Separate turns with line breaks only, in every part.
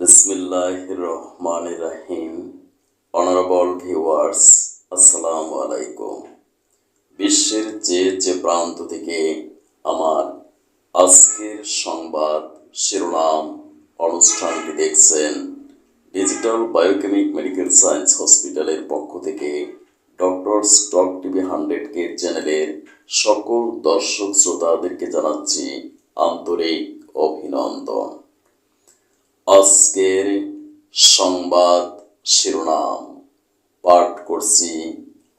বিসমিল্লাহির রহমানির রহিম। Honourable viewers, আসসালামু আলাইকুম। বিশ্বের যে প্রান্ত থেকে আমার আজকের সংবাদ শিরোনাম অনুষ্ঠানটি দেখছেন, ডিজিটাল বায়োকেমিক মেডিকেল সায়েন্স হসপিটালের পক্ষ থেকে ডক্টরস টক টিভি 100K চ্যানেলের সকল দর্শক শ্রোতাদেরকে জানাচ্ছি আন্তরিক অভিনন্দন। আজকের সংবাদ শিরোনাম পাঠ করছি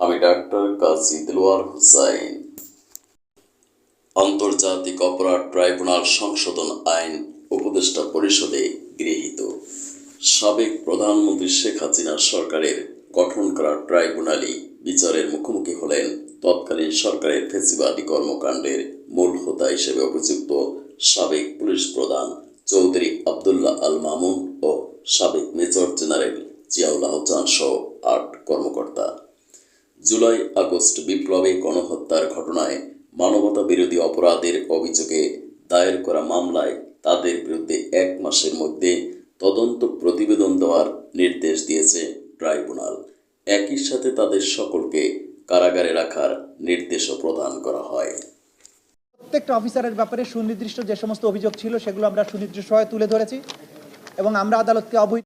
আমি ডাক্তার কাজী দেলোয়ার হোসাইন। আন্তর্জাতিক অপরাধ ট্রাইব্যুনাল সংশোধন আইন উপদেষ্টা পরিষদে গৃহীত। সাবেক প্রধানমন্ত্রী শেখ হাসিনা সরকারের গঠন করা ট্রাইব্যুনালই বিচারের মুখোমুখি হলেন তৎকালীন সরকারের ফ্যাসিবাদী কর্মকাণ্ডের মূল হোতা হিসেবে অভিযুক্ত সাবেক পুলিশ প্রধান চৌধুরী আবদুল্লাহ আল মামুন ও সাবেক মেজর জেনারেল জিয়াউল আহসান সহ 8 কর্মকর্তা। জুলাই আগস্ট বিপ্লবে গণহত্যার ঘটনায় মানবতা বিরোধী অপরাধের অভিযোগে দায়ের করা মামলায় তাদের বিরুদ্ধে 1 মাসের মধ্যে তদন্ত প্রতিবেদন দেওয়ার নির্দেশ দিয়েছে ট্রাইব্যুনাল। একই সাথে তাদের সকলকে কারাগারে রাখার নির্দেশও প্রদান করা হয়।
প্রত্যেকটা অফিসারের ব্যাপারে সুনির্দিষ্ট যে সমস্ত অভিযোগ ছিল সেগুলো আমরা সুনির্দিষ্টভাবে তুলে ধরেছি এবং আমরা আদালতকে